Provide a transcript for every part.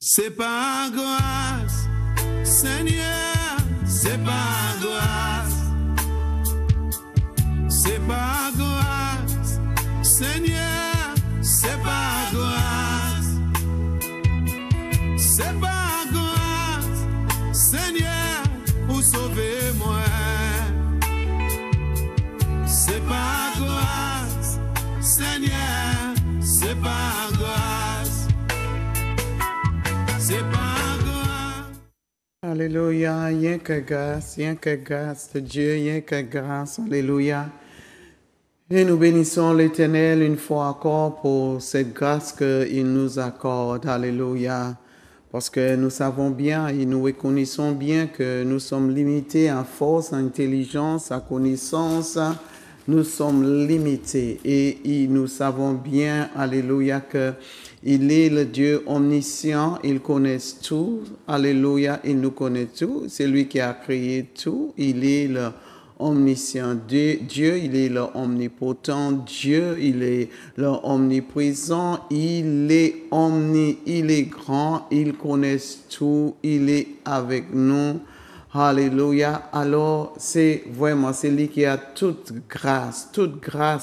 C'est par grâce, Seigneur, c'est par grâce. C'est par grâce, Seigneur, c'est par grâce. C'est par grâce, Seigneur, pour sauver moi. C'est par grâce, Seigneur, c'est par grâce. C'est par grâce. Alléluia, rien que grâce de Dieu, rien que grâce, alléluia. Et nous bénissons l'Éternel une fois encore pour cette grâce qu'il nous accorde, alléluia. Parce que nous savons bien et nous reconnaissons bien que nous sommes limités en force, en intelligence, en connaissance. Nous sommes limités et nous savons bien, alléluia, qu'il est le Dieu omniscient, il connaît tout, alléluia, il nous connaît tout, c'est lui qui a créé tout, il est le omniscient Dieu, il est le omnipotent Dieu, il est le omniprésent, il est il est grand, il connaît tout, il est avec nous. Alléluia. Alors, c'est lui qui a toute grâce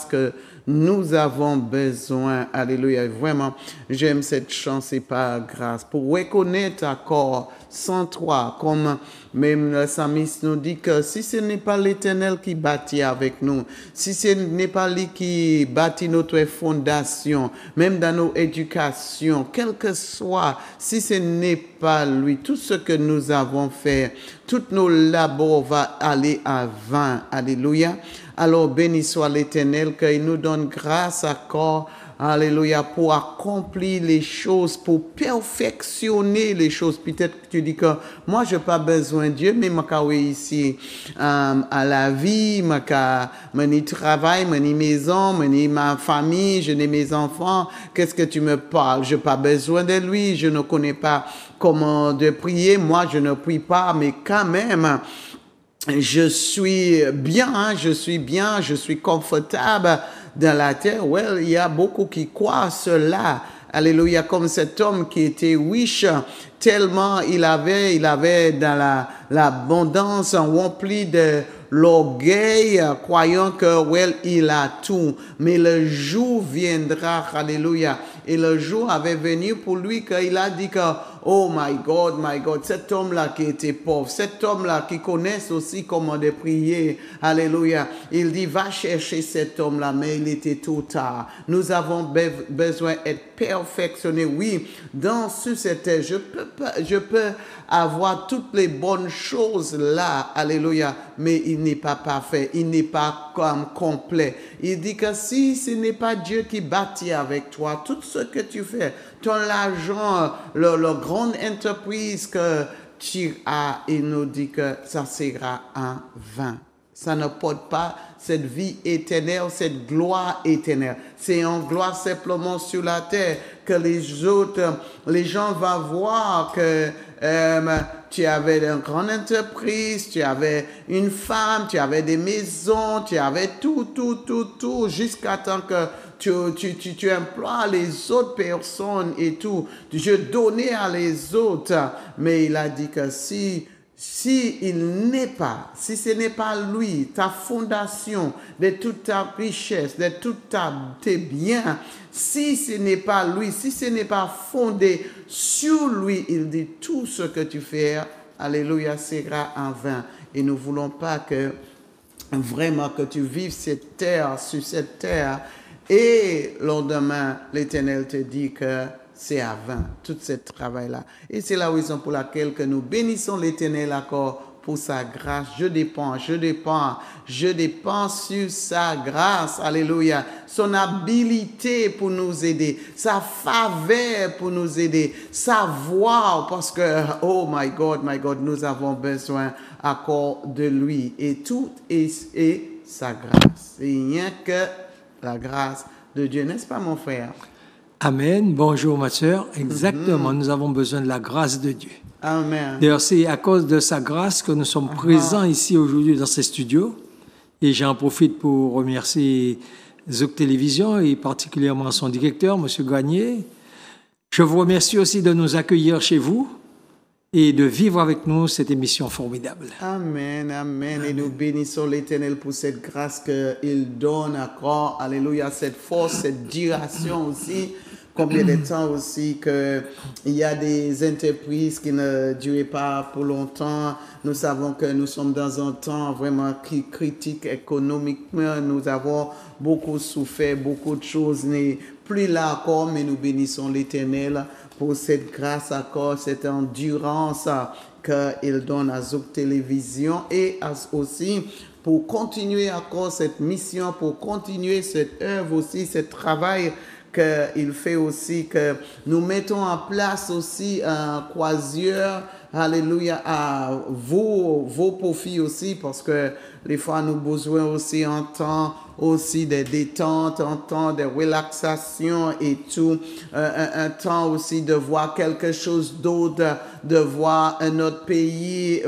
que nous avons besoin. Alléluia. Vraiment, j'aime cette chance et par grâce. Pour reconnaître encore sans toi, comme même le psalmiste nous dit que si ce n'est pas l'Éternel qui bâtit avec nous, si ce n'est pas lui qui bâtit notre fondation, même dans nos éducations, quel que soit, si ce n'est pas lui, tout ce que nous avons fait, tous nos labors va aller à vain. Alléluia. Alors béni soit l'Éternel qu'il nous donne grâce encore. Alléluia, pour accomplir les choses, pour perfectionner les choses. Peut-être que tu dis que moi, je n'ai pas besoin de Dieu, mais je suis ici à la vie, je travail, je maison, je ma famille, je n'ai mes enfants. Qu'est-ce que tu me parles? Je n'ai pas besoin de lui, je ne connais pas comment de prier. Moi, je ne prie pas, mais quand même, je suis bien, je suis confortable dans la terre. Well, il y a beaucoup qui croient cela. Alléluia, comme cet homme qui était riche, tellement il avait dans l'abondance rempli de l'orgueil, croyant que, well, il a tout. Mais le jour viendra, alléluia. Et le jour avait venu pour lui qu'il a dit que, oh my God, cet homme-là qui était pauvre, cet homme-là qui connaît aussi comment de prier, alléluia. Il dit, va chercher cet homme-là, mais il était trop tard. Nous avons besoin d'être perfectionnés. Oui, sur cette terre, je peux avoir toutes les bonnes choses là, alléluia, mais il n'est pas parfait, il n'est pas complet. Il dit que si ce n'est pas Dieu qui bâtit avec toi, tout ce que tu fais, ton argent, la grande entreprise que tu as, il nous dit que ça sera en vain. Ça ne porte pas cette vie éternelle, cette gloire éternelle. C'est en gloire simplement sur la terre que les gens vont voir que tu avais une grande entreprise, tu avais une femme, tu avais des maisons, tu avais tout, jusqu'à temps que tu emploies les autres personnes et tout. Je donnais à les autres. Mais il a dit que si ce n'est pas lui, ta fondation, de toute ta richesse, de tous tes biens, si ce n'est pas lui, si ce n'est pas fondé sur lui, il dit tout ce que tu fais, alléluia, sera en vain. Et nous ne voulons pas que vraiment que tu vives sur cette terre, et le lendemain, l'Éternel te dit que c'est à vain, tout ce travail-là. Et c'est la raison pour laquelle que nous bénissons l'Éternel encore pour sa grâce. Je dépends sur sa grâce, alléluia, son habilité pour nous aider, sa faveur pour nous aider, sa voix, parce que, oh my God, nous avons besoin encore de lui. Et tout est sa grâce. Et rien que la grâce de Dieu, n'est-ce pas mon frère? Amen. Bonjour ma sœur. Exactement, nous avons besoin de la grâce de Dieu. Amen. D'ailleurs, c'est à cause de sa grâce que nous sommes présents ici aujourd'hui dans ces studios. Et j'en profite pour remercier Zouk Télévision et particulièrement son directeur, M. Gagné, Je vous remercie aussi de nous accueillir chez vous et de vivre avec nous cette émission formidable. Amen, amen. Et nous bénissons l'Éternel pour cette grâce qu'il donne encore. Alléluia, cette force, cette direction aussi. Combien de temps aussi qu'il y a des entreprises qui ne durent pas pour longtemps. Nous savons que nous sommes dans un temps vraiment critique économiquement. Nous avons beaucoup souffert, beaucoup de choses n'est plus là encore, mais nous bénissons l'Éternel pour cette grâce encore, cette endurance qu'il donne à Zouk Télévision et aussi pour continuer encore cette mission, pour continuer cette œuvre aussi, ce travail qu'il fait aussi, que nous mettons en place aussi un croisière, alléluia, à vos profits aussi, parce que les fois nous besoin aussi en temps aussi de détente, un temps de relaxation et tout, un temps aussi de voir quelque chose d'autre, de voir un autre pays,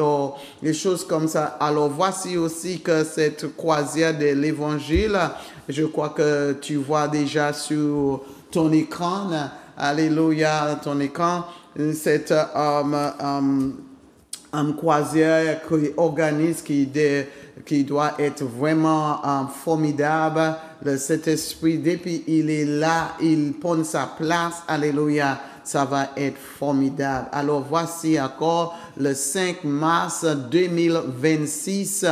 des choses comme ça. Alors voici aussi que cette croisière de l'évangile, je crois que tu vois déjà sur ton écran, alléluia, ton écran, cette croisière qui organise, qui doit être vraiment formidable. Le Saint-Esprit, depuis il est là, il prend sa place, alléluia, ça va être formidable. Alors voici encore le 5 mars 2026,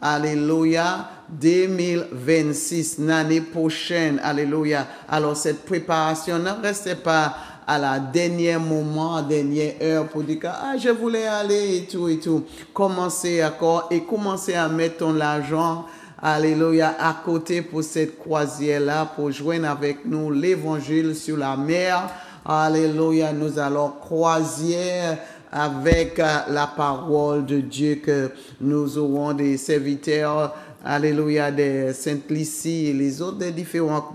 alléluia, 2026, l'année prochaine, alléluia. Alors cette préparation, ne restez pas à la dernière moment, dernière heure pour dire que je voulais aller et tout. Commencez encore et commencez à mettre ton argent, alléluia, à côté pour cette croisière-là, pour joindre avec nous l'évangile sur la mer. Alléluia, nous allons croisière avec la parole de Dieu, que nous aurons des serviteurs, alléluia, de Sainte-Lucie et les autres des différents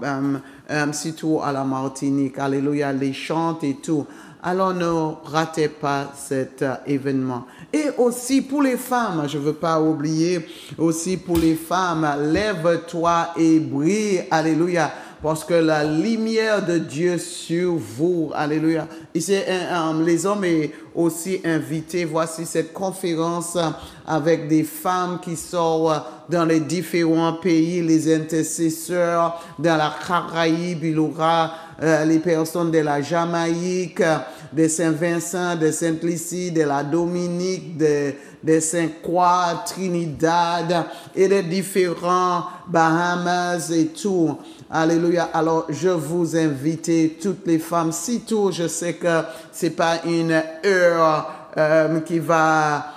surtout à la Martinique, alléluia, les chants et tout. Alors ne ratez pas cet événement. Et aussi pour les femmes, je ne veux pas oublier, aussi pour les femmes, lève-toi et brille, alléluia, parce que la lumière de Dieu sur vous, alléluia. Et les hommes sont aussi invités. Voici cette conférence avec des femmes qui sont dans les différents pays, les intercesseurs, dans la Caraïbe, il y aura les personnes de la Jamaïque, de Saint-Vincent, de Sainte-Lucie, de la Dominique, de Saint-Croix, Trinidad et de différents Bahamas et tout. Alléluia. Alors, je vous invite, toutes les femmes, surtout, je sais que c'est pas une heure qui va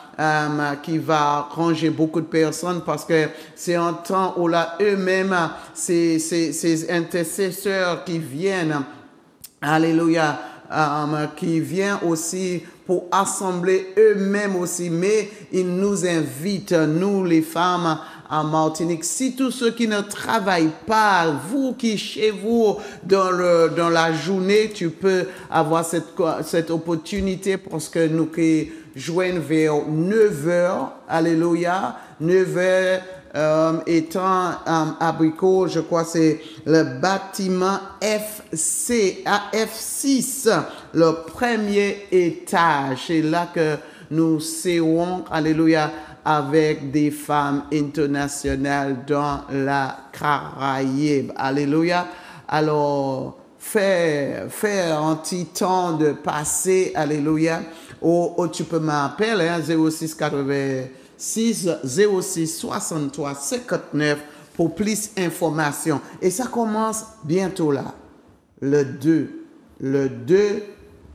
ranger beaucoup de personnes, parce que c'est un temps où là, eux-mêmes, ces intercesseurs qui viennent, alléluia, qui viennent aussi pour assembler eux-mêmes aussi, mais ils nous invitent, nous les femmes, en Martinique, si tous ceux qui ne travaillent pas, vous qui chez vous dans la journée, tu peux avoir cette opportunité, parce que nous qui joignent vers 9h, alléluia, 9h étant abricot, je crois c'est le bâtiment AF6, le premier étage. C'est là que nous serons, alléluia, avec des femmes internationales dans la Caraïbe. Alléluia. Alors, faire un petit temps de passer, alléluia, ou tu peux m'appeler, 06 86 06 63 59 pour plus d'informations. Et ça commence bientôt là, le 2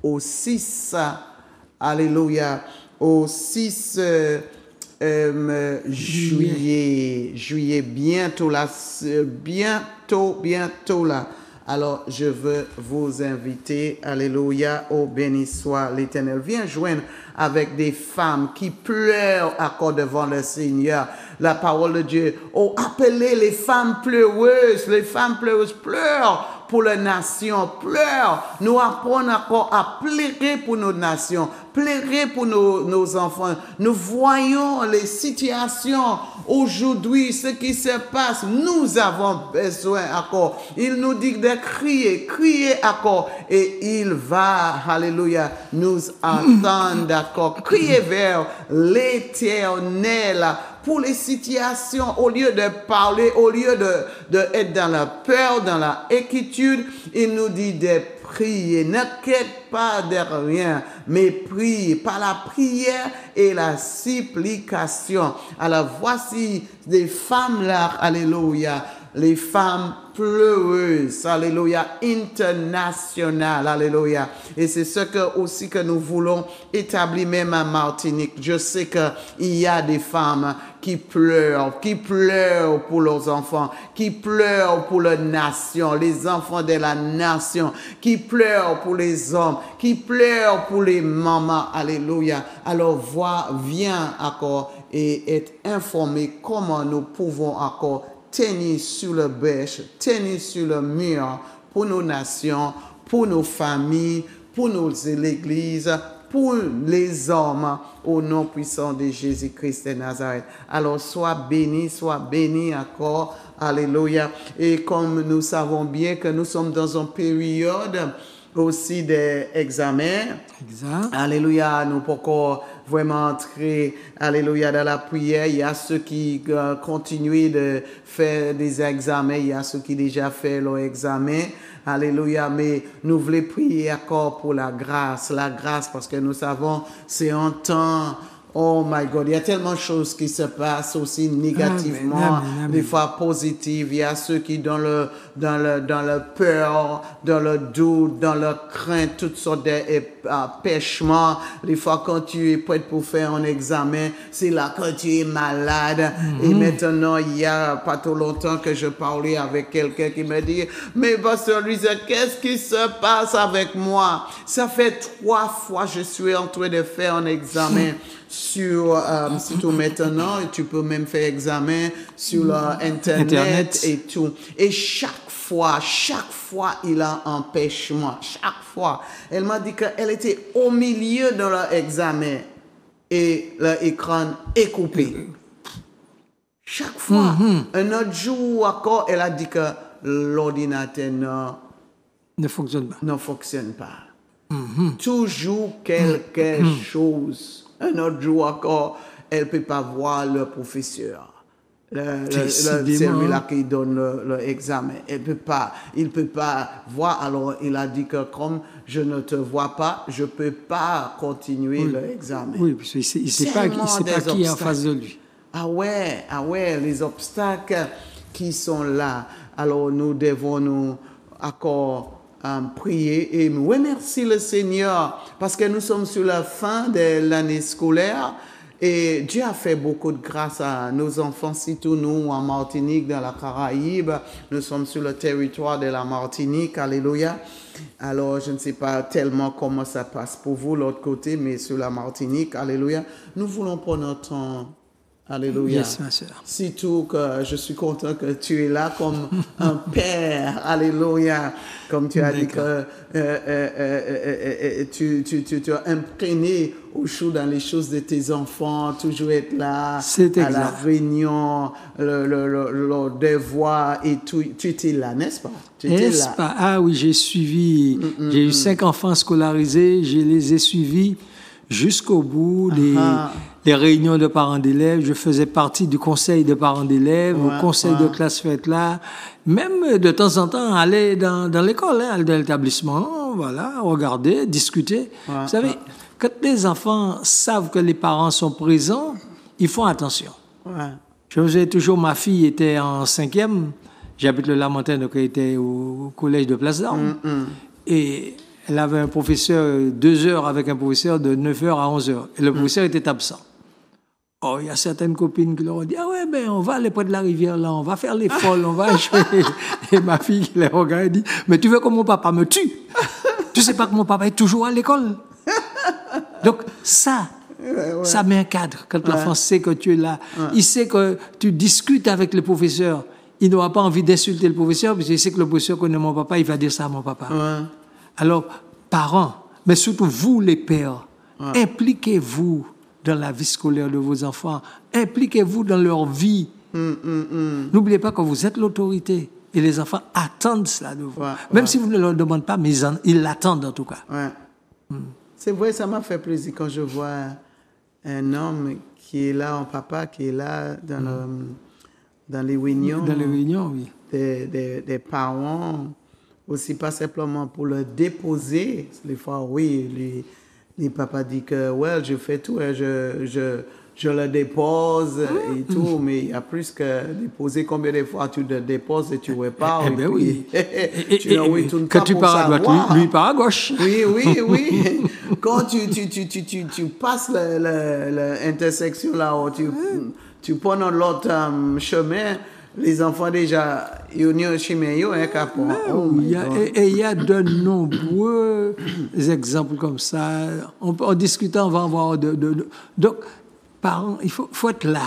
au 6, alléluia, au 6 juillet, bientôt là, bientôt là. Alors, je veux vous inviter, alléluia, oh béni soit l'Éternel. Viens joindre avec des femmes qui pleurent encore devant le Seigneur. La parole de Dieu, oh, appelez les femmes pleureuses pleurent pour la nation, pleure. Nous apprenons encore à pleurer pour nos nations, pleurer pour nos enfants. Nous voyons les situations aujourd'hui, ce qui se passe. Nous avons besoin encore. Il nous dit de crier, crier encore. Et il va, alléluia, nous entendre, d'accord. Crier vers l'Éternel pour les situations, au lieu de parler, au lieu de être dans la peur, dans la inquiétude, il nous dit de prier. N'inquiète pas de rien, mais prie par la prière et la supplication. Alors voici des femmes là, alléluia, les femmes pleureuses, alléluia, internationales, alléluia. Et c'est ce que aussi que nous voulons établir même à Martinique. Je sais qu'il y a des femmes qui pleurent pour leurs enfants, qui pleurent pour leur nation, les enfants de la nation, qui pleurent pour les hommes, qui pleurent pour les mamans, alléluia. Alors viens encore et être informé comment nous pouvons encore tenir sur le bêche, tenir sur le mur pour nos nations, pour nos familles, pour nos églises, pour les hommes, au nom puissant de Jésus-Christ de Nazareth. Alors, sois béni encore. Alléluia. Et comme nous savons bien que nous sommes dans une période aussi d'examen. Exact. Alléluia, nous pouvons vraiment entrer, alléluia, dans la prière. Il y a ceux qui continuent de faire des examens, il y a ceux qui déjà fait leur examen. Alléluia, mais nous voulons prier encore pour la grâce parce que nous savons c'est un temps. Oh my God, il y a tellement de choses qui se passent aussi négativement, Amen. des fois positives. Il y a ceux qui dans le peur, dans le doute, dans le crainte, toutes sortes d'empêchements. Des fois quand tu es prêt pour faire un examen, c'est là que tu es malade. Et maintenant, il y a pas trop longtemps que je parlais avec quelqu'un qui me dit, mais pasteur Luisa, qu'est-ce qui se passe avec moi? Ça fait 3 fois que je suis en train de faire un examen. Surtout maintenant, tu peux même faire examen sur Internet et tout. Et chaque fois, il y a un empêchement. Chaque fois. Elle m'a dit qu'elle était au milieu de l'examen et l'écran est coupé. Chaque fois. Un autre jour encore, elle a dit que l'ordinateur Ne fonctionne pas. ne fonctionne pas. Toujours quelque chose. Un autre jour encore, elle ne peut pas voir le professeur, celui-là qui donne l'examen. Il ne peut pas voir. Alors, il a dit que comme je ne te vois pas, je ne peux pas continuer l'examen. Oui, parce qu'il ne sait pas qui est en face de lui. Ah ouais, les obstacles qui sont là. Alors, nous devons nous encore prier et remercier le Seigneur parce que nous sommes sur la fin de l'année scolaire et Dieu a fait beaucoup de grâce à nos enfants, surtout nous en Martinique, dans la Caraïbe. Nous sommes sur le territoire de la Martinique, alléluia. Alors, je ne sais pas tellement comment ça passe pour vous, l'autre côté, mais sur la Martinique, alléluia. Nous voulons prendre notre temps. Alléluia. Yes, ma sœur. Surtout que je suis content que tu es là comme un père. Alléluia. Comme tu as dit que tu as imprégné au chaud dans les choses de tes enfants, toujours être là à la réunion, le devoir et tout. Tu étais là, n'est-ce pas? N'est-ce pas? Ah oui, j'ai suivi. J'ai eu 5 enfants scolarisés. Je les ai suivis jusqu'au bout les réunions de parents d'élèves. Je faisais partie du conseil de parents d'élèves, au conseil de classe fête là. Même de temps en temps, aller dans l'école, aller dans l'établissement, voilà, regarder, discuter. Vous savez, quand les enfants savent que les parents sont présents, ils font attention. Je faisais toujours, ma fille était en 5e, j'habite le Lamentin, donc elle était au collège de Place d'Armes. Et elle avait un professeur, 2 heures avec un professeur de 9h à 11h. Et le professeur était absent. Oh, il y a certaines copines qui leur ont dit, ah ouais, ben, on va aller près de la rivière, là, on va faire les folles, on va jouer. Et ma fille qui les regarde dit, mais tu veux que mon papa me tue? Tu sais pas que mon papa est toujours à l'école? Donc, ça met un cadre. Quand l'enfant sait que tu es là, il sait que tu discutes avec le professeur, il n'aura pas envie d'insulter le professeur, parce qu'il sait que le professeur connaît mon papa, il va dire ça à mon papa. Ouais. Alors, parents, mais surtout vous les pères, impliquez-vous dans la vie scolaire de vos enfants, impliquez-vous dans leur vie. N'oubliez pas que vous êtes l'autorité et les enfants attendent cela de vous. Même si vous ne leur demandez pas, mais ils l'attendent en tout cas. Ouais. C'est vrai, ça m'a fait plaisir quand je vois un homme qui est là, un papa qui est là dans les réunions. Dans les réunions, oui. Des parents, aussi pas simplement pour le déposer. Les fois, oui, les papas disent que, ouais, je fais tout, hein, je le dépose et tout, mais il y a plus que déposer. Combien de fois tu le déposes et tu repars? Eh bien oui. Quand tu pars à droite, lui part à gauche. Oui. Quand tu passes l'intersection là, où tu prends l'autre chemin, les enfants déjà, ils ont un chemin, ils ont un capot. Et il y a de nombreux exemples comme ça. En discutant, on va en voir donc, parents, il faut être là.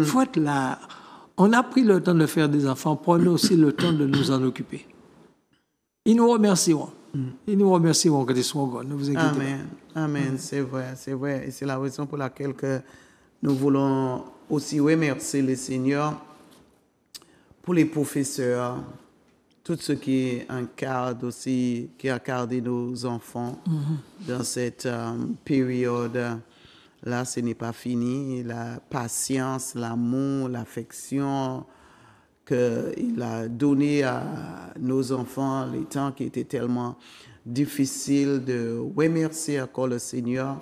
Faut être là. On a pris le temps de faire des enfants, prenez aussi le temps de nous en occuper. Ils nous remercieront. Ils nous remercieront que des soient grands. Ne vous inquiétez pas. Amen. C'est vrai. Et c'est la raison pour laquelle que nous voulons aussi remercier le Seigneur pour les professeurs, tout ce qui encadre aussi, qui encadre nos enfants dans cette période. Là, ce n'est pas fini. La patience, l'amour, l'affection qu'il a donné à nos enfants, les temps qui étaient tellement difficiles, de remercier encore le Seigneur.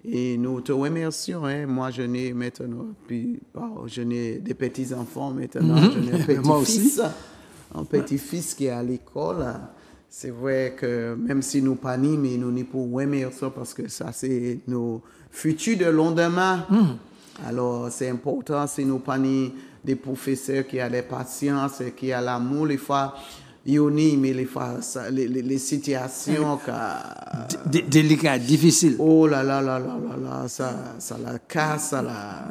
Et nous te remercions. Hein. Moi, je n'ai maintenant, je n'ai des petits-enfants maintenant. Je n'ai un petit-fils. Un petit-fils qui est à l'école. C'est vrai que même si nous pas ni, mais nous n'y pouvons remercier parce que ça, c'est nos futurs de lendemain. Alors, c'est important, si nous pas ni des professeurs qui ont des patience, qui ont l'amour, les fois, mais les fois, les situations délicates, difficiles. Oh là, ça la casse, ça la...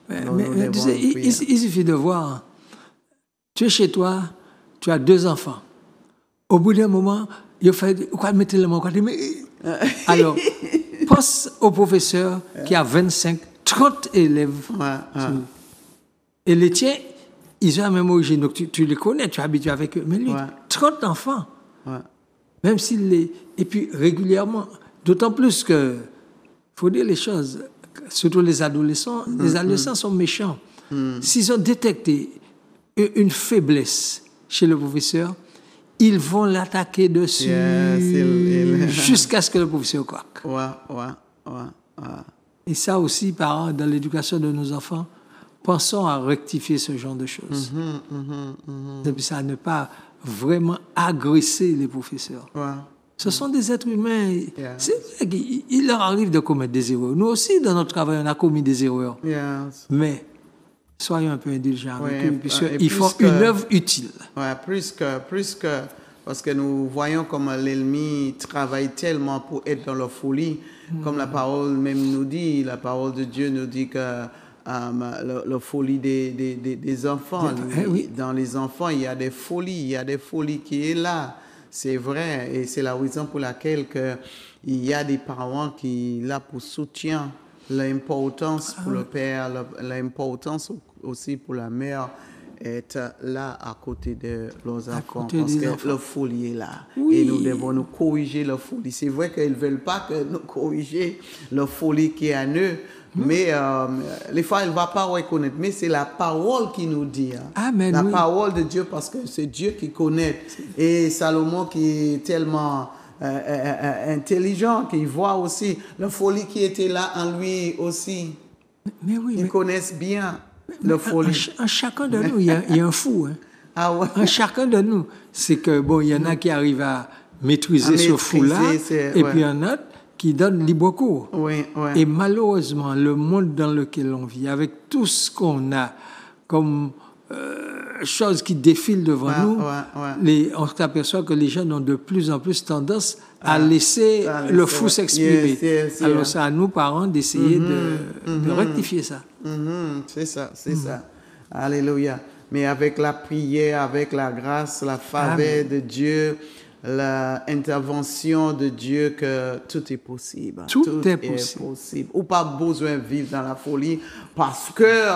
Mais tu sais, il suffit de voir. Tu es chez toi, tu as 2 enfants. Au bout d'un moment, il fait quoi mettre le mot. Alors, pense au professeur qui a 25, 30 élèves. Et les tiens, ils ont la même origine. Donc, tu les connais, tu es habitué avec eux. Mais lui, 30 enfants. Même s'il les... Et puis, régulièrement, d'autant plus que, il faut dire les choses, surtout les adolescents sont méchants. S'ils ont détecté une faiblesse chez le professeur, ils vont l'attaquer dessus jusqu'à ce que le professeur craque. Et ça aussi, parents, dans l'éducation de nos enfants, pensons à rectifier ce genre de choses. Et puis ça, à ne pas vraiment agresser les professeurs. Ce sont des êtres humains. C'est vrai qu'il leur arrive de commettre des erreurs. Nous aussi, dans notre travail, on a commis des erreurs. Mais soyons un peu indulgents avec eux, puisqu'ils font une œuvre utile. Plus que, parce que nous voyons comme l'ennemi travaille tellement pour être dans la folie, comme la parole même nous dit, la parole de Dieu nous dit que la folie des enfants, dans les enfants, il y a des folies qui est là, c'est vrai, et c'est la raison pour laquelle il y a des parents qui là pour soutien l'importance pour le père, l'importance aussi pour la mère être là à côté de leurs enfants parce que la folie est là et nous devons nous corriger la folie. C'est vrai qu'ils ne veulent pas que nous corriger la folie qui est en eux, mais les fois, elle ne va pas reconnaître. Mais c'est la parole qui nous dit. La parole de Dieu, parce que c'est Dieu qui connaît. Et Salomon qui est tellement intelligent, qui voit aussi la folie qui était là en lui aussi. Ils connaissent bien la folie. En chacun de nous, il y a un fou. En chacun de nous. C'est que, bon, il y en a qui arrivent à maîtriser ce fou-là, et puis il y en a qui donne libre cours. Et malheureusement, le monde dans lequel on vit, avec tout ce qu'on a comme choses qui défilent devant nous, on s'aperçoit que les gens ont de plus en plus tendance à laisser le fou s'exprimer. Alors c'est à nous, parents, d'essayer de rectifier ça. C'est ça. Alléluia. mais avec la prière, avec la grâce, la faveur de Dieu, l'intervention de Dieu, que tout est possible. Tout est possible. Ou pas besoin de vivre dans la folie parce que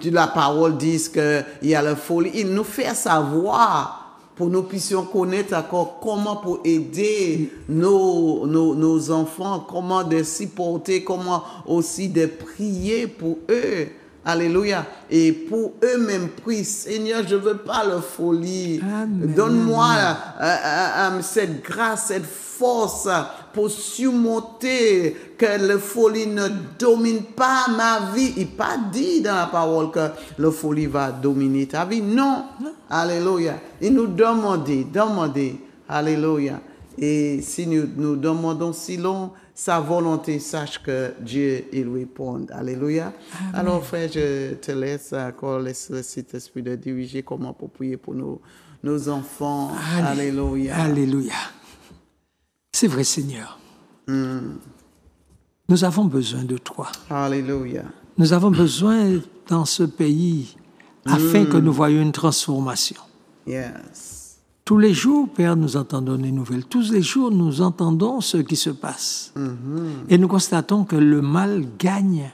la parole dit qu'il y a la folie. Il nous fait savoir pour nous puissions connaître encore comment pour aider nos enfants, comment de supporter, comment aussi de prier pour eux. Alléluia. Et pour eux-mêmes, prie, Seigneur, je ne veux pas la folie. Donne-moi cette grâce, cette force pour surmonter que la folie ne domine pas ma vie. Il n'est pas dit dans la parole que la folie va dominer ta vie. Non. Alléluia. Il nous demandez. Alléluia. Et si nous demandons si long, sa volonté, sache que Dieu, il répond. Alléluia. Amen. Alors, frère, je te laisse encore, laisse le Saint-Esprit de diriger comment pour prier pour nos enfants. Alléluia. Alléluia. C'est vrai, Seigneur. Nous avons besoin de toi. Alléluia. Nous avons besoin dans ce pays afin que nous voyions une transformation. Yes. Tous les jours, Père, nous entendons des nouvelles. Tous les jours, nous entendons ce qui se passe. Et nous constatons que le mal gagne.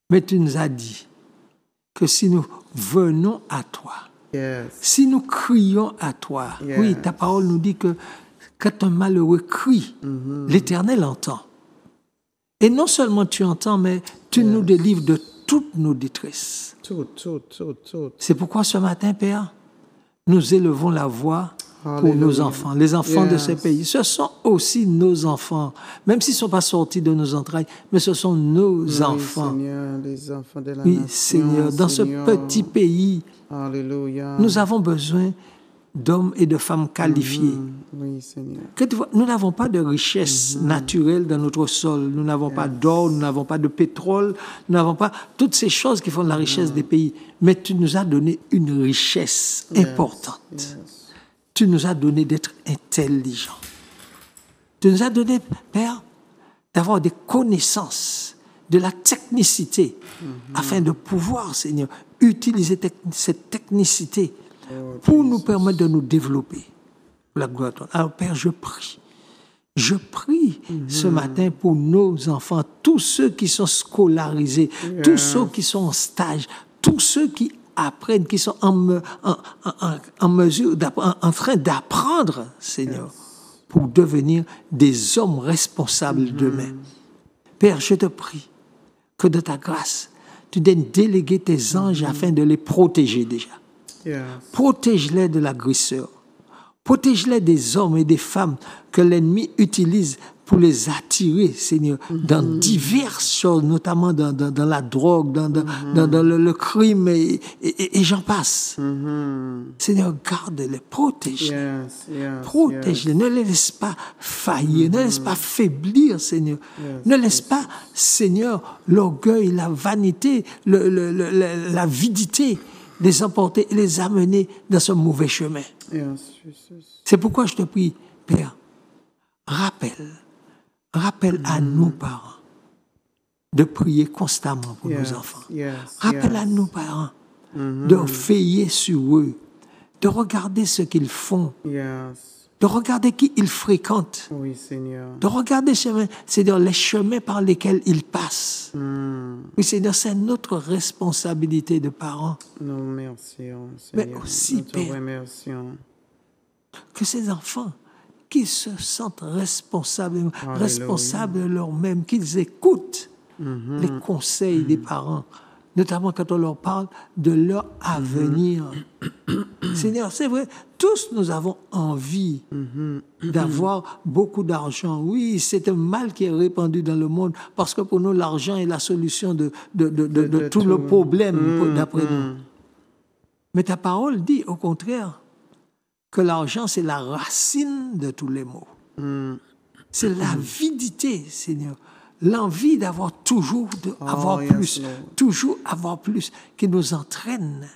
Mais tu nous as dit que si nous venons à toi, si nous crions à toi, oui, ta parole nous dit que quand un malheureux crie, l'Éternel entend. Et non seulement tu entends, mais tu nous délivres de toutes nos détresses. Tout. C'est pourquoi ce matin, Père, nous élevons la voix pour nos enfants, les enfants de ce pays. Ce sont aussi nos enfants, même s'ils ne sont pas sortis de nos entrailles, mais ce sont nos enfants. Seigneur, les enfants de la oui, nation, Seigneur, dans ce petit pays, Alléluia. Nous avons besoin d'hommes et de femmes qualifiés. Oui, Seigneur. Nous n'avons pas de richesse naturelle dans notre sol. Nous n'avons pas d'or, nous n'avons pas de pétrole, nous n'avons pas toutes ces choses qui font la richesse des pays. Mais tu nous as donné une richesse importante. Tu nous as donné d'être intelligents. Tu nous as donné, Père, d'avoir des connaissances, de la technicité, afin de pouvoir, Seigneur, utiliser cette technicité pour nous permettre de nous développer. La gloire à toi. Alors, Père, je prie ce matin pour nos enfants, tous ceux qui sont scolarisés, tous ceux qui sont en stage, tous ceux qui apprennent, qui sont en mesure, en train d'apprendre, Seigneur, pour devenir des hommes responsables demain. Père, je te prie que de ta grâce, tu donnes déléguer tes anges afin de les protéger déjà. Protège-les de l'agresseur. Protège-les des hommes et des femmes que l'ennemi utilise pour les attirer, Seigneur, dans diverses choses, notamment dans la drogue, dans le crime et j'en passe. Seigneur, garde-les, protège-les. Protège-les, ne les laisse pas faillir, ne laisse pas faiblir, Seigneur. Ne laisse pas, Seigneur, l'orgueil, la vanité, la avidité les emporter et les amener dans ce mauvais chemin. C'est pourquoi je te prie, Père, rappelle à nos parents de prier constamment pour nos enfants. Rappelle à nos parents de veiller sur eux, de regarder ce qu'ils font, de regarder qui ils fréquentent, de regarder c'est-à-dire les chemins par lesquels ils passent. Oui, Seigneur, c'est notre responsabilité de parents. Nous remercions, mais aussi, Père, que ces enfants qui se sentent responsables eux-mêmes, qu'ils écoutent les conseils des parents, notamment quand on leur parle de leur avenir. Seigneur, c'est vrai, tous nous avons envie d'avoir beaucoup d'argent. Oui, c'est un mal qui est répandu dans le monde, parce que pour nous, l'argent est la solution de tout le problème, d'après nous. Mais ta parole dit, au contraire, que l'argent, c'est la racine de tous les maux. C'est l'avidité, Seigneur. L'envie d'avoir toujours avoir plus, qui nous entraîne,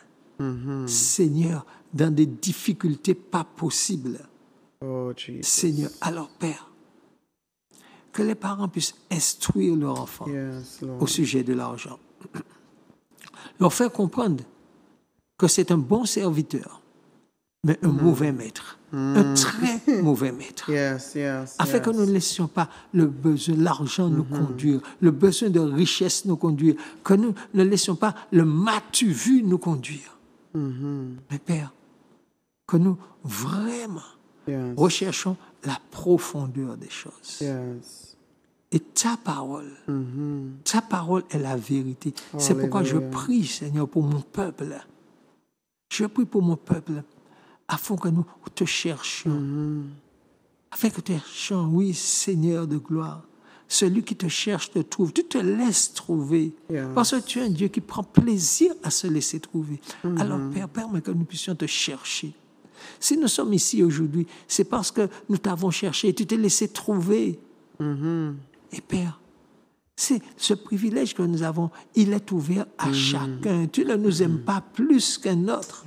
Seigneur, dans des difficultés pas possibles. Seigneur, alors Père, que les parents puissent instruire leurs enfants au sujet de l'argent. Leur faire comprendre que c'est un bon serviteur, mais un mauvais maître, un très mauvais maître. Afin que nous ne laissions pas le besoin, l'argent nous conduire, le besoin de richesse nous conduire, que nous ne laissions pas le m'as-tu vu nous conduire. Mais Père, que nous vraiment recherchons la profondeur des choses. Et ta parole est la vérité. C'est pourquoi je prie, Seigneur, pour mon peuple. Je prie pour mon peuple, afin que nous te cherchions. Afin que te cherchions, oui, Seigneur de gloire. Celui qui te cherche te trouve. Tu te laisses trouver. Parce que tu es un Dieu qui prend plaisir à se laisser trouver. Alors, Père, permets que nous puissions te chercher. Si nous sommes ici aujourd'hui, c'est parce que nous t'avons cherché et tu t'es laissé trouver. Et Père, c'est ce privilège que nous avons, il est ouvert à chacun. Tu ne nous aimes pas plus qu'un autre.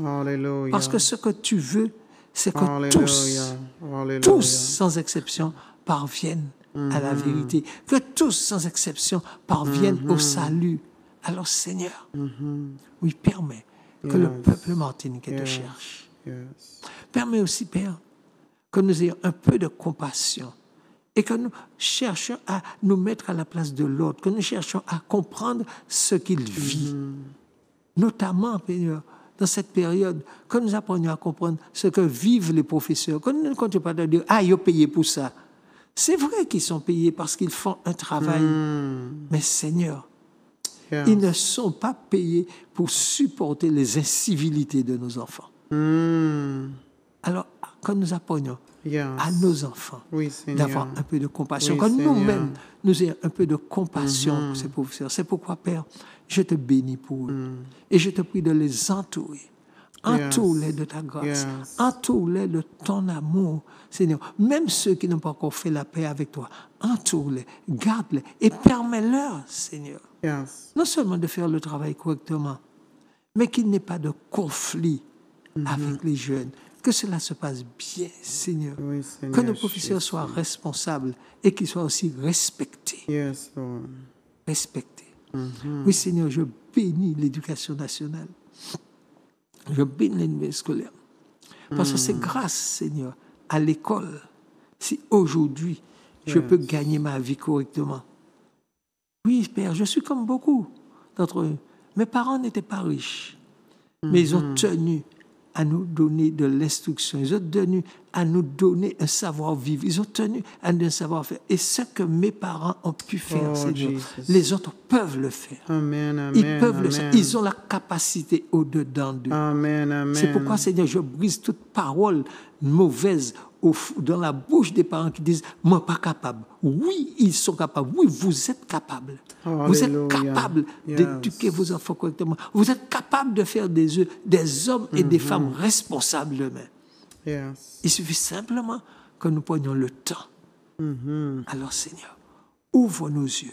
Parce que ce que tu veux, c'est que tous, sans exception, parviennent à la vérité. Que tous, sans exception, parviennent au salut. Alors, Seigneur, oui, permets que le peuple martiniquais te cherche. Permets aussi, Père, que nous ayons un peu de compassion et que nous cherchions à nous mettre à la place de l'autre, que nous cherchions à comprendre ce qu'il vit. Notamment, Père, dans cette période, que nous apprenions à comprendre ce que vivent les professeurs, que nous ne comptions pas de dire « Ah, ils ont payé pour ça ». C'est vrai qu'ils sont payés parce qu'ils font un travail. Mais Seigneur, ils ne sont pas payés pour supporter les incivilités de nos enfants. Alors, que nous apprenions à nos enfants d'avoir un peu de compassion. Que nous-mêmes, nous ayons un peu de compassion pour ces professeurs. C'est pourquoi, Père, je te bénis pour eux. Et je te prie de les entourer. Entoure-les de ta grâce. Entoure-les de ton amour, Seigneur. Même ceux qui n'ont pas encore fait la paix avec toi, entoure-les, garde-les et permets-leur, Seigneur, non seulement de faire le travail correctement, mais qu'il n'y ait pas de conflit avec les jeunes. Que cela se passe bien, Seigneur. Seigneur, que nos professeurs soient responsables et qu'ils soient aussi respectés. Respectés. Oui, Seigneur, je bénis l'éducation nationale. Je bénis l'univers scolaire. Parce que c'est grâce, Seigneur, à l'école, si aujourd'hui, je peux gagner ma vie correctement. Oui, Père, je suis comme beaucoup d'entre eux. Mes parents n'étaient pas riches, mais ils ont tenu à nous donner de l'instruction. Ils ont tenu à nous donner un savoir-vivre. Ils ont tenu à nous donner un savoir-faire. Et ce que mes parents ont pu faire, Seigneur, les autres peuvent le faire. Ils peuvent le faire. Ils ont la capacité au-dedans d'eux. C'est pourquoi, Seigneur, je brise toute parole mauvaise dans la bouche des parents qui disent « moi pas capable ». Oui, ils sont capables. Oui, vous êtes capables. Vous êtes capables d'éduquer vos enfants correctement. Vous êtes capables de faire des hommes et des femmes responsables demain. Il suffit simplement que nous prenions le temps. Alors, Seigneur, ouvre nos yeux.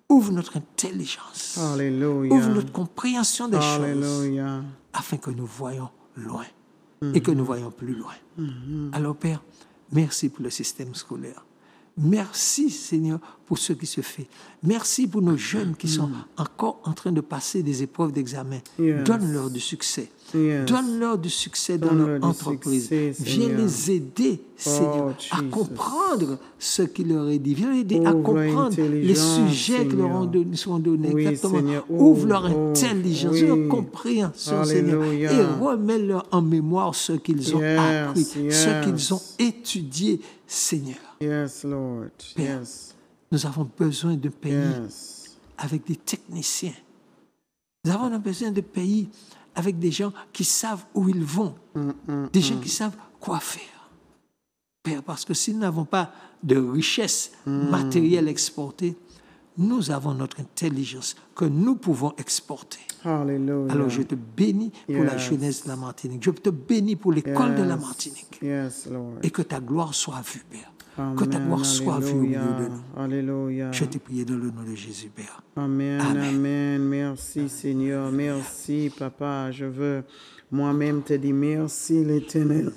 Ouvre notre intelligence. Ouvre notre compréhension des choses. Afin que nous voyions loin. Et que nous voyons plus loin. Alors, Père, merci pour le système scolaire. Merci, Seigneur, pour ce qui se fait. Merci pour nos jeunes qui sont encore en train de passer des épreuves d'examen. Donne-leur du succès. Donne-leur du succès dans leur entreprise. Viens les aider, Seigneur, à comprendre ce qui leur est dit. Viens les aider à comprendre les sujets qui leur sont donnés. Exactement. Ouvre leur intelligence, leur compréhension, Seigneur, et remets-leur en mémoire ce qu'ils ont appris, ce qu'ils ont étudié, Seigneur. Père, nous avons besoin de pays avec des techniciens. Nous avons besoin de pays avec des gens qui savent où ils vont, des gens qui savent quoi faire. Père, parce que si nous n'avons pas de richesse matérielle exportée, nous avons notre intelligence que nous pouvons exporter. Alors je te bénis pour la jeunesse de la Martinique. Je te bénis pour l'école de la Martinique. Et que ta gloire soit vue, Père. Que ta gloire soit vue au milieu de nous. Alléluia. Je te prie dans le nom de Jésus, Père. Amen, amen. Merci, Seigneur. Merci, Papa. Je veux moi-même te dire merci, l'Éternel.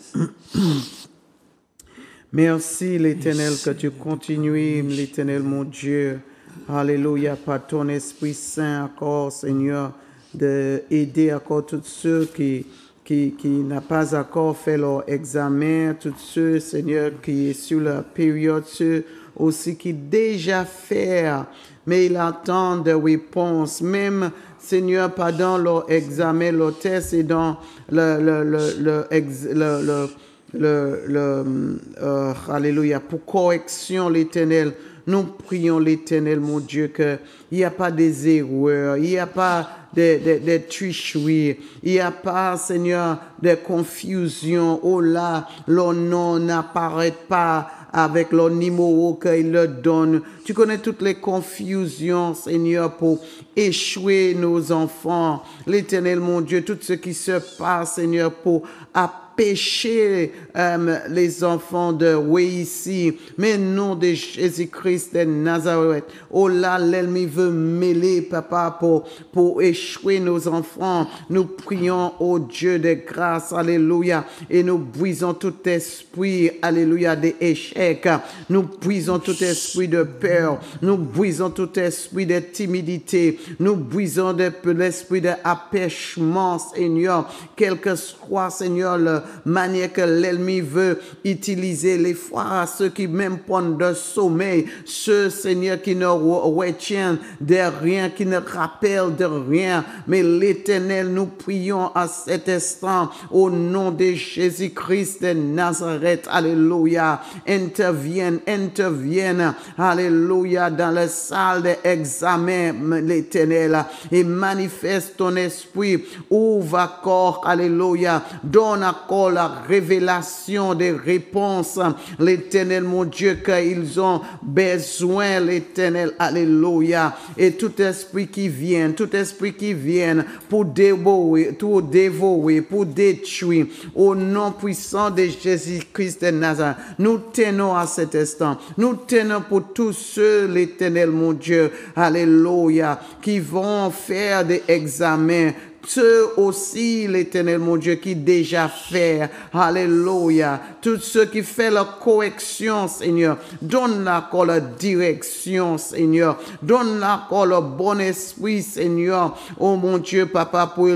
Merci, l'Éternel, que tu continues, l'Éternel, mon Dieu. Alléluia, par ton Esprit Saint encore, Seigneur, d'aider encore tous ceux qui n'ont pas encore fait leur examen, tous ceux, Seigneur, qui sont sur la période, ceux aussi qui déjà fait, mais ils attendent des réponses, même, Seigneur, pendant leur examen, leur test et dans alléluia, pour correction, l'Éternel. Nous prions l'Éternel, mon Dieu, qu'il n'y a pas des erreurs, il n'y a pas des tricheries, il n'y a pas, Seigneur, des confusions. Oh là, leur nom n'apparaît pas avec leur numéro qu'il leur donne. Tu connais toutes les confusions, Seigneur, pour échouer nos enfants. L'Éternel, mon Dieu, tout ce qui se passe, Seigneur, pour empêcher les enfants de réussir. Mais nom de Jésus-Christ de Nazareth. Oh là, l'ennemi veut mêler, papa, pour échouer nos enfants. Nous prions au Dieu de grâce, alléluia, et nous brisons tout esprit, alléluia, d'échec. Nous brisons tout esprit de peur. Nous brisons tout esprit de timidité. Nous brisons l'esprit d'empêchement, Seigneur, quel que soit, Seigneur, la manière que l'ennemi veut utiliser les fois, ceux qui même prennent de sommeil, ceux, Seigneur, qui ne retiennent de rien, qui ne rappellent de rien. Mais l'Éternel, nous prions à cet instant, au nom de Jésus-Christ de Nazareth, alléluia, intervienne, alléluia, dans la salle d'examen, l'Éternel, et manifeste ton esprit, ouvre encore, alléluia, donne encore la révélation des réponses, l'Éternel, mon Dieu, qu'ils ont besoin, l'Éternel, alléluia, et tout esprit qui vient pour dévorer, pour détruire, au nom puissant de Jésus-Christ de Nazareth, nous tenons à cet instant, nous tenons pour tous ceux, l'Éternel, mon Dieu, alléluia, qui vont faire des examens, ceux aussi, l'Éternel, mon Dieu, qui déjà fait, alléluia, tous ceux qui font la correction, Seigneur, donne encore la direction, Seigneur, donne encore le bon esprit, Seigneur, oh mon Dieu, papa, pour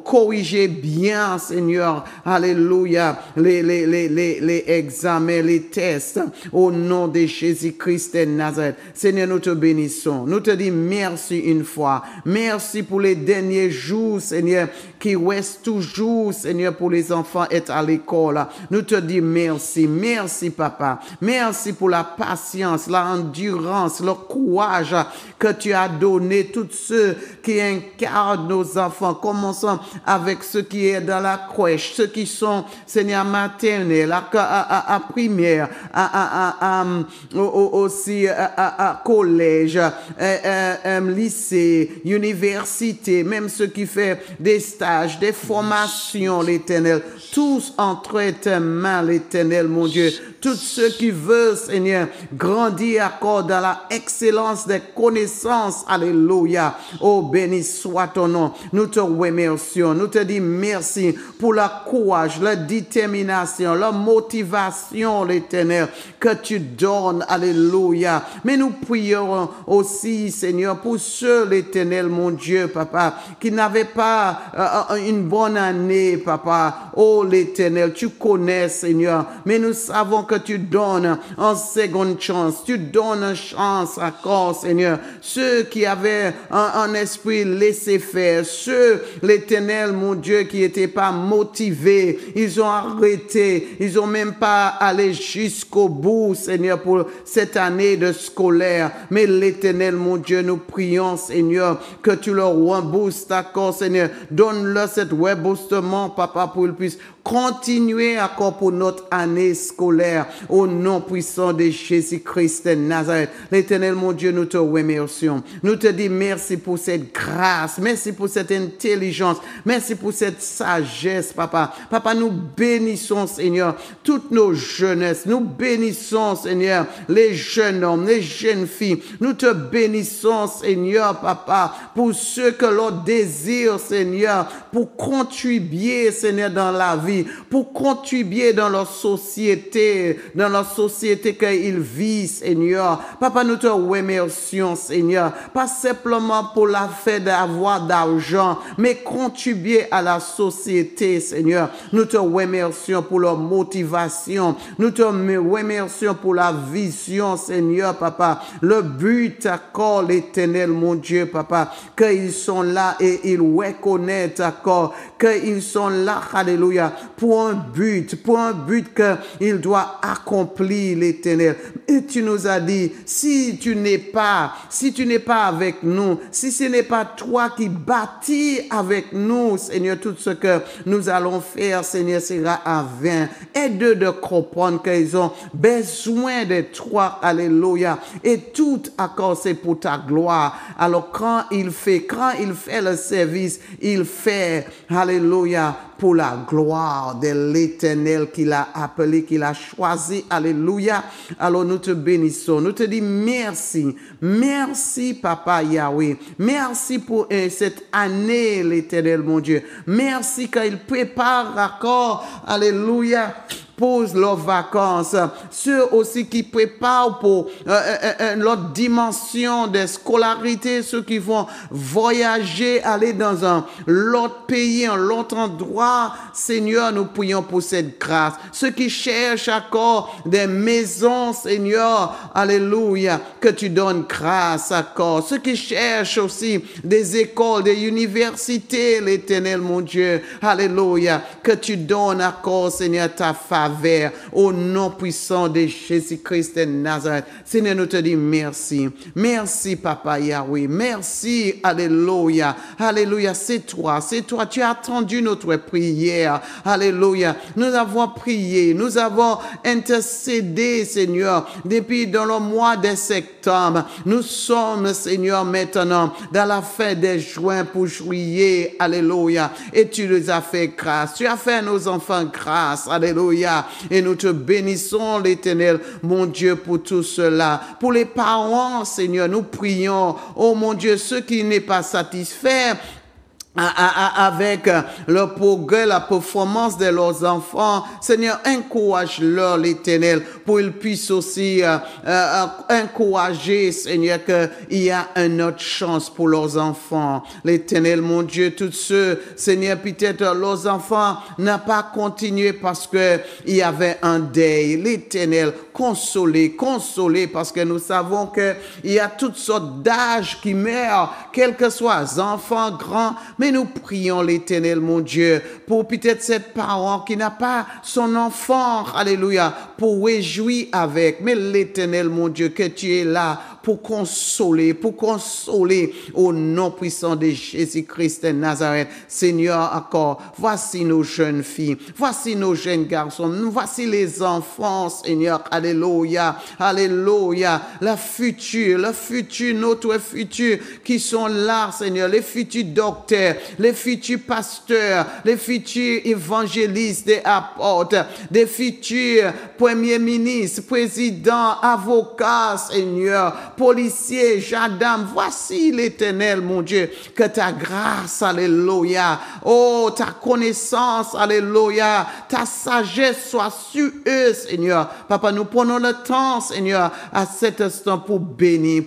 corriger bien, Seigneur, alléluia, les examens, les tests, au nom de Jésus-Christ de Nazareth. Seigneur, nous te bénissons, nous te disons merci une fois, merci pour les derniers jours, Seigneur, qui reste toujours, Seigneur, pour les enfants être à l'école. Nous te disons merci, merci papa, merci pour la patience, la endurance, le courage que tu as donné tous ceux qui incarnent nos enfants. Commençons avec ceux qui sont dans la crèche, ceux qui sont, Seigneur, maternelle, à primaire, aussi à collège, lycée, université, même ceux qui font des stages, des formations, l'Éternel, tous entre tes mains, l'Éternel, mon Dieu, tous ceux qui veulent, Seigneur, grandir encore dans la excellence des connaissances, alléluia, oh béni soit ton nom, nous te remercions, nous te disons merci pour le courage, la détermination, la motivation, l'Éternel, que tu donnes, alléluia, mais nous prions aussi, Seigneur, pour ceux, l'Éternel, mon Dieu, papa, qui n'avaient pas une bonne année, papa, oh l'Éternel, tu connais, Seigneur, mais nous savons que tu donnes une seconde chance, tu donnes une chance encore, Seigneur, ceux qui avaient un esprit laissé faire, ceux, l'Éternel, mon Dieu, qui n'étaient pas motivés, ils ont arrêté, ils ont même pas allé jusqu'au bout, Seigneur, pour cette année de scolaire, mais l'Éternel, mon Dieu, nous prions, Seigneur, que tu leur rembourses, d'accord, Seigneur, donne-leur cet remboursement, papa, pour qu'ils puissent continuer encore pour notre année scolaire, au nom puissant de Jésus-Christ de Nazareth. L'Éternel, mon Dieu, nous te remercions. Nous te disons merci pour cette grâce, merci pour cette intelligence, merci pour cette sagesse, papa. Papa, nous bénissons, Seigneur, toutes nos jeunesses, nous bénissons, Seigneur, les jeunes hommes, les jeunes filles, nous te bénissons, Seigneur, papa, pour ceux que leur désir, Seigneur, pour contribuer, Seigneur, dans la vie, pour contribuer dans leur société qu'ils vivent, Seigneur. Papa, nous te remercions, Seigneur, pas simplement pour la fait d'avoir d'argent, mais contribuer à la société, Seigneur. Nous te remercions pour leur motivation. Nous te remercions pour la vision, Seigneur, Papa. Le but, d'accord, l'Éternel, mon Dieu, Papa, qu'ils sont là et ils reconnaissent, d'accord, qu'ils sont là, alléluia, pour un but qu'ils doivent accomplir, l'Éternel. Et tu nous as dit, si tu n'es pas avec nous, si ce n'est pas toi qui bâtis avec nous, Seigneur, tout ce que nous allons faire, Seigneur, sera en vain. Aide-eux de comprendre qu'ils ont besoin de toi, alléluia. Et tout accord, c'est pour ta gloire. Alors, quand il fait le service, il fait, alléluia, pour la gloire de l'Éternel qu'il a appelé, qu'il a choisi. Alléluia. Alors nous te bénissons. Nous te disons merci. Merci, Papa Yahweh. Merci pour cette année, l'Éternel, mon Dieu. Merci qu'il prépare encore. Alléluia. Pose leurs vacances, ceux aussi qui préparent pour l'autre dimension de scolarité, ceux qui vont voyager, aller dans l'autre pays, un autre endroit. Seigneur, nous prions pour cette grâce. Ceux qui cherchent encore des maisons, Seigneur, alléluia, que tu donnes grâce encore. Ceux qui cherchent aussi des écoles, des universités, l'Éternel, mon Dieu, alléluia, que tu donnes encore, Seigneur, ta faveur. Au nom puissant de Jésus-Christ de Nazareth. Seigneur, nous te disons merci. Merci, Papa Yahweh. Merci, alléluia. Alléluia, c'est toi. Tu as attendu notre prière. Alléluia. Nous avons prié. Nous avons intercédé, Seigneur, depuis dans le mois de septembre. Nous sommes, Seigneur, maintenant dans la fin de juin pour juillet. Alléluia. Et tu nous as fait grâce. Tu as fait à nos enfants grâce. Alléluia. Et nous te bénissons, l'Éternel, mon Dieu, pour tout cela. Pour les parents, Seigneur, nous prions, oh mon Dieu, ceux qui n'est pas satisfaits avec le progrès, la performance de leurs enfants. Seigneur, encourage-leur, l'Éternel, pour qu'ils puissent aussi encourager, Seigneur, qu'il y a une autre chance pour leurs enfants. L'Éternel, mon Dieu, tous ceux, Seigneur, peut-être leurs enfants n'ont pas continué parce que il y avait un deuil. L'Éternel, consoler, parce que nous savons que il y a toutes sortes d'âges qui meurent, quels que soient enfants, grands. Mais nous prions, l'Éternel, mon Dieu, pour peut-être cette parent qui n'a pas son enfant, alléluia, pour réjouir avec. Mais l'Éternel, mon Dieu, que tu es là pour consoler au nom puissant de Jésus-Christ de Nazareth. Seigneur, encore, voici nos jeunes filles, voici nos jeunes garçons, voici les enfants, Seigneur, alléluia, alléluia, notre futur qui sont là, Seigneur, les futurs docteurs, les futurs pasteurs, les futurs évangélistes, des apôtres, des futurs premiers ministres, présidents, avocats, Seigneur, policiers, gendarmes. Voici, l'Éternel, mon Dieu, que ta grâce, alléluia, oh, ta connaissance, alléluia, ta sagesse soit sur eux, Seigneur. Papa, nous prenons le temps, Seigneur, à cet instant pour bénir,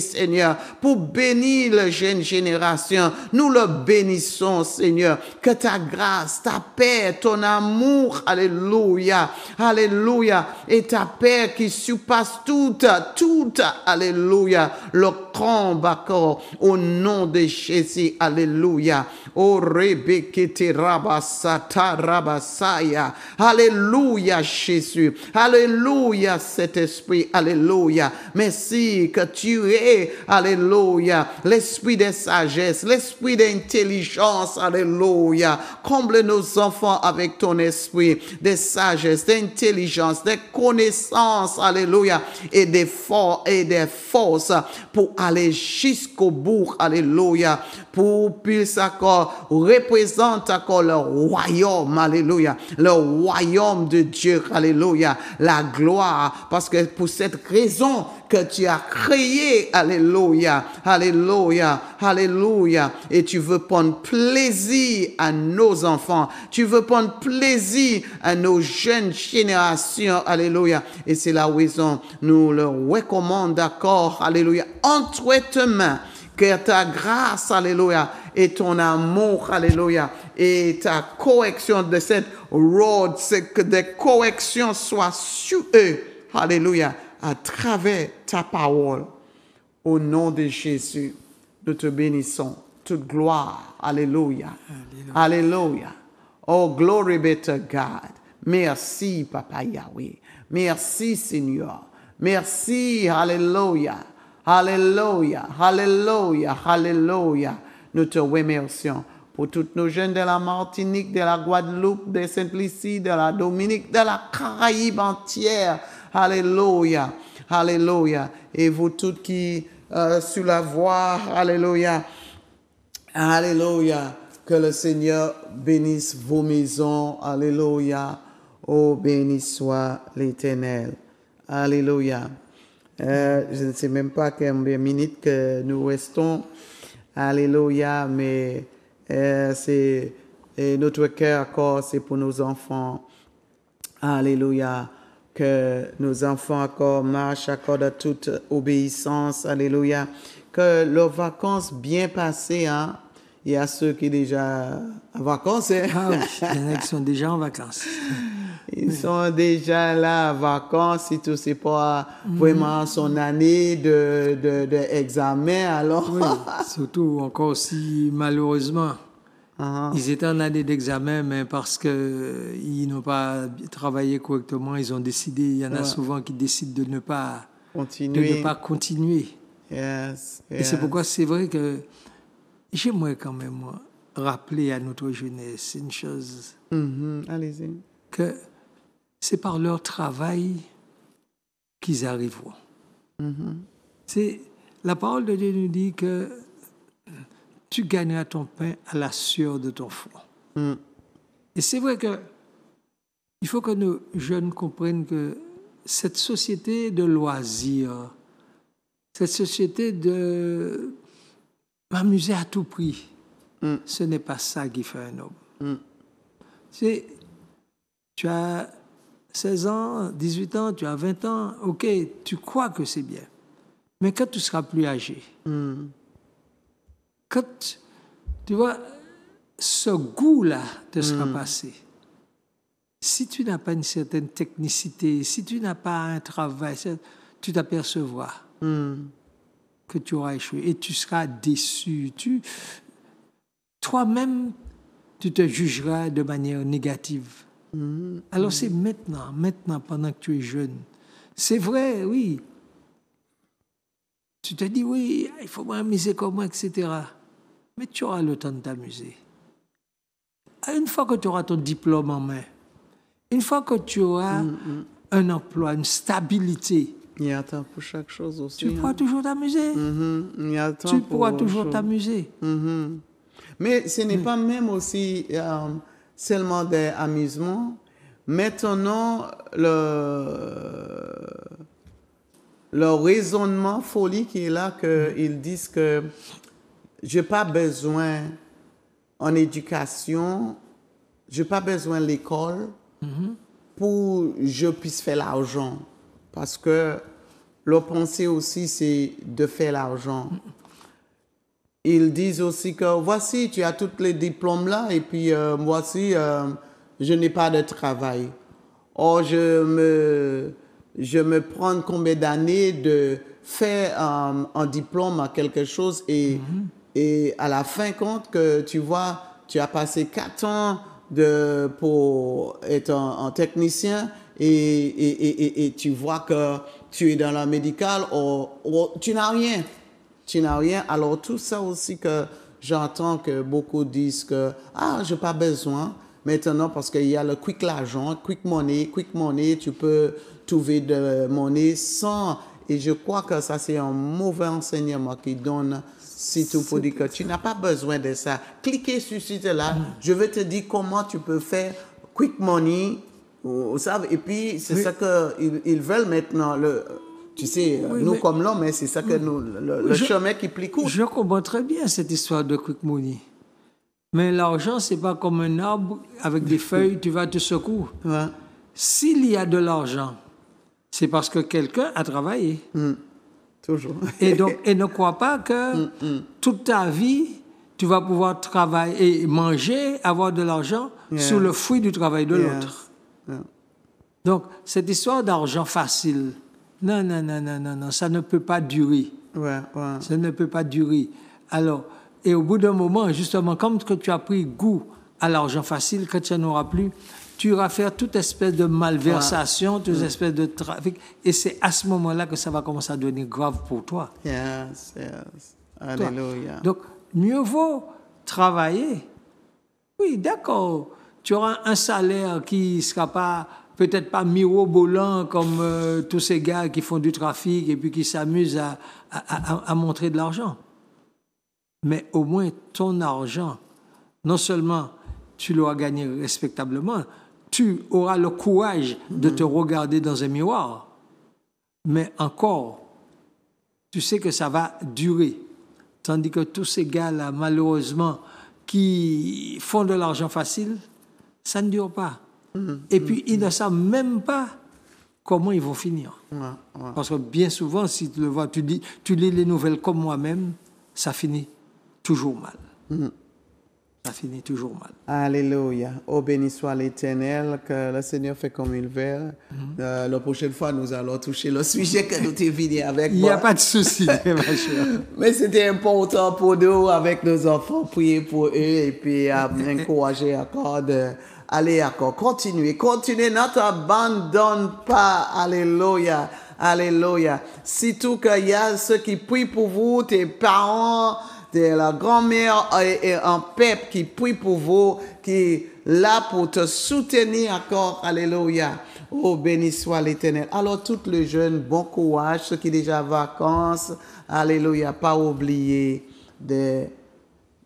Seigneur, pour bénir la jeune génération. Nous le bénissons, Seigneur. Que ta grâce, ta paix, ton amour, alléluia, alléluia, et ta paix qui surpasse toute, alléluia, le trombe encore au nom de Jésus, alléluia. Oh, Rebekete Rabasata Rabasaya, alléluia, Jésus, alléluia, cet esprit, alléluia. Merci que tu es, alléluia, l'esprit de sagesse, l'esprit d'intelligence, alléluia. Comble nos enfants avec ton esprit de sagesse, d'intelligence, de connaissance, alléluia, et des forces pour aller jusqu'au bout, alléluia, pour puisse encore représente encore le royaume, alléluia, le royaume de Dieu, alléluia, la gloire, parce que pour cette raison que tu as créé. Alléluia, alléluia, alléluia. Et tu veux prendre plaisir à nos enfants. Tu veux prendre plaisir à nos jeunes générations. Alléluia. Et c'est la raison, nous leur recommandons, d'accord, alléluia, entre tes mains, que ta grâce, alléluia, et ton amour, alléluia, et ta correction de cette road, c'est que des corrections soient sur eux, alléluia, à travers ta parole. Au nom de Jésus, nous te bénissons. Toute gloire, alléluia, alléluia. Oh, glory be to God. Merci, Papa Yahweh. Merci, Seigneur. Merci, alléluia. Alléluia, alléluia, alléluia. Nous te remercions pour tous nos jeunes de la Martinique, de la Guadeloupe, de Sainte-Lucie, de la Dominique, de la Caraïbe entière. Alléluia, alléluia. Et vous tous qui sur la voie, alléluia, alléluia. Que le Seigneur bénisse vos maisons. Alléluia. Oh, béni soit l'Éternel. Alléluia. Je ne sais même pas combien de minutes que nous restons. Alléluia. Mais c'est notre cœur encore, c'est pour nos enfants. Alléluia. Que nos enfants encore marchent encore de toute obéissance. Alléluia. Que leurs vacances bien passées, hein. Il y a ceux qui sont déjà en vacances. Hein? Ah oui, il y en a qui sont déjà en vacances. Ils sont déjà là en vacances, si tout c'est pas vraiment son année d'examen, alors. Oui, surtout encore si malheureusement, ils étaient en année d'examen, mais parce qu'ils n'ont pas travaillé correctement, ils ont décidé, il y en a souvent qui décident de ne pas continuer. Yes, Et c'est pourquoi c'est vrai que j'aimerais quand même moi, rappeler à notre jeunesse une chose. Allez-y. Que c'est par leur travail qu'ils arriveront. C'est, la parole de Dieu nous dit que tu gagneras ton pain à la sueur de ton front. Et c'est vrai que il faut que nos jeunes comprennent que cette société de loisirs, cette société de m'amuser à tout prix, ce n'est pas ça qui fait un homme. Tu as 16 ans, 18 ans, tu as 20 ans, ok, tu crois que c'est bien. Mais quand tu seras plus âgé, quand, tu vois, ce goût-là te sera passé, si tu n'as pas une certaine technicité, si tu n'as pas un travail, tu t'apercevras que tu auras échoué et tu seras déçu. Toi-même, tu te jugeras de manière négative. Alors c'est maintenant, pendant que tu es jeune. C'est vrai, oui. Tu te dis, oui, il faut m'amuser comme moi, etc. Mais tu auras le temps de t'amuser. Une fois que tu auras ton diplôme en main, une fois que tu auras un emploi, une stabilité, il y a temps pour chaque chose aussi. Tu pourras toujours t'amuser. Il y a temps tu pourras toujours t'amuser. Mais ce n'est pas même aussi seulement des amusements. Maintenant, le raisonnement folie qui est là, qu'ils disent que je n'ai pas besoin en éducation, je n'ai pas besoin de l'école pour que je puisse faire l'argent. Parce que leur pensée aussi, c'est de faire l'argent. Ils disent aussi que voici, tu as tous les diplômes là, et puis voici, je n'ai pas de travail. Or, je me prends combien d'années de faire un diplôme à quelque chose et à la fin compte que tu vois, tu as passé 4 ans pour être un technicien et tu vois que tu es dans la médicale ou tu n'as rien. Tu n'as rien. Alors, tout ça aussi que j'entends que beaucoup disent que je n'ai pas besoin maintenant parce qu'il y a le quick l'argent, quick money, tu peux trouver de monnaie sans. Et je crois que ça, c'est un mauvais enseignement qui donne, si tout pour dire que tu n'as pas besoin de ça. Cliquez sur ce site-là, je vais te dire comment tu peux faire quick money. Vous savez, et puis, c'est ça qu'ils veulent maintenant. Tu sais, Oui, nous mais- comme l'homme, hein, c'est ça que nous, le chemin qui plie court. Je comprends très bien cette histoire de quick money. Mais l'argent, c'est pas comme un arbre avec des feuilles, tu vas te secouer. Ouais. S'il y a de l'argent, c'est parce que quelqu'un a travaillé. Toujours. Et donc, et ne crois pas que toute ta vie, tu vas pouvoir travailler et manger, avoir de l'argent sous le fruit du travail de l'autre. Yeah. Donc, cette histoire d'argent facile, non, non, non, non, non, non, ça ne peut pas durer. Ouais, ouais. Ça ne peut pas durer. Alors, et au bout d'un moment, justement, comme que tu as pris goût à l'argent facile, quand tu n'en auras plus, tu iras faire toute espèce de malversation, toute espèce de trafic. Et c'est à ce moment-là que ça va commencer à devenir grave pour toi. Yes, yes. Toi. Alléluia. Donc, mieux vaut travailler. Oui, d'accord. Tu auras un salaire qui ne sera pas, peut-être pas mirobolant comme tous ces gars qui font du trafic et puis qui s'amusent à montrer de l'argent. Mais au moins, ton argent, non seulement tu l'auras gagné respectablement, tu auras le courage de te regarder dans un miroir. Mais encore, tu sais que ça va durer. Tandis que tous ces gars-là, malheureusement, qui font de l'argent facile, ça ne dure pas. Et puis, ils ne savent même pas comment ils vont finir. Ouais, ouais. Parce que bien souvent, si tu le vois, tu lis les nouvelles comme moi-même, ça finit toujours mal. Ça finit toujours mal. Alléluia. Oh, béni soit l'Éternel, que le Seigneur fait comme il veut. La prochaine fois, nous allons toucher le sujet que nous t'es venu avec Il n'y moi. a pas de souci, ma chère. Mais c'était important pour nous, avec nos enfants, prier pour eux et puis encourager encore de aller encore. Continuez, ne t'abandonne pas. Alléluia. Alléluia. Surtout qu'il y a ceux qui prient pour vous, tes parents, de la grand-mère et un peuple qui prie pour vous, qui est là pour te soutenir encore. Alléluia. Oh, béni soit l'Éternel. Alors, tous les jeunes, bon courage. Ceux qui sont déjà en vacances, alléluia. Pas oublier de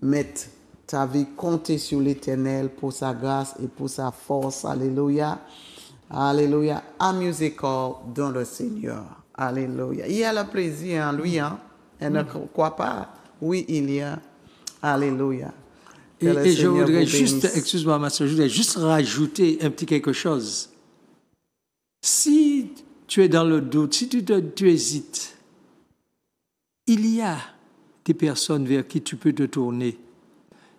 mettre ta vie, compter sur l'Éternel pour sa grâce et pour sa force. Alléluia. Alléluia. Amusez-vous dans le Seigneur. Alléluia. Il y a le plaisir en lui, hein. Et ne crois pas. Oui, il y a. Alléluia. Que le Et je Seigneur voudrais vous juste, bénisse. excuse-moi, ma soeur, je voudrais juste rajouter un petit quelque chose. Si tu es dans le doute, si tu hésites, il y a des personnes vers qui tu peux te tourner,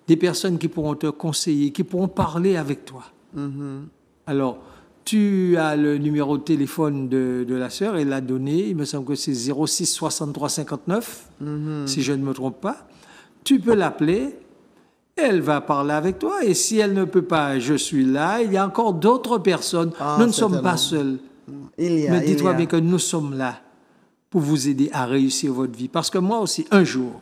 des personnes qui pourront te conseiller, qui pourront parler avec toi. Alors, tu as le numéro de téléphone de la sœur, elle l'a donné, il me semble que c'est 06 63 59, si je ne me trompe pas. Tu peux l'appeler, elle va parler avec toi, et si elle ne peut pas, je suis là, il y a encore d'autres personnes. Ah, Nous ne sommes pas certainement. seuls. Il y a. Mais il y dis-toi a. bien que nous sommes là pour vous aider à réussir votre vie. Parce que moi aussi, un jour,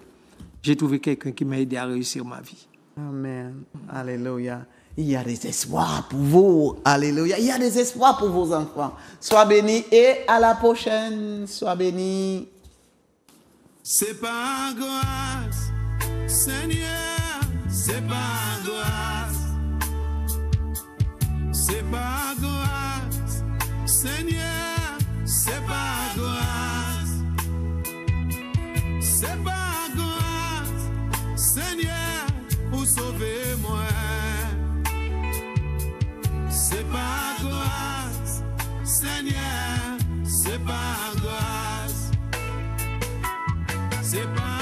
j'ai trouvé quelqu'un qui m'a aidé à réussir ma vie. Amen. Alléluia. Il y a des espoirs pour vous. Alléluia. Il y a des espoirs pour vos enfants. Sois bénis et à la prochaine. Sois bénis. C'est pas grâce, Seigneur, c'est pas grâce. C'est pas grâce, Seigneur, c'est pas grâce. C'est pas grâce, Seigneur, pour sauver moi. C'est pas grâce, Seigneur, c'est pas grâce. C'est pas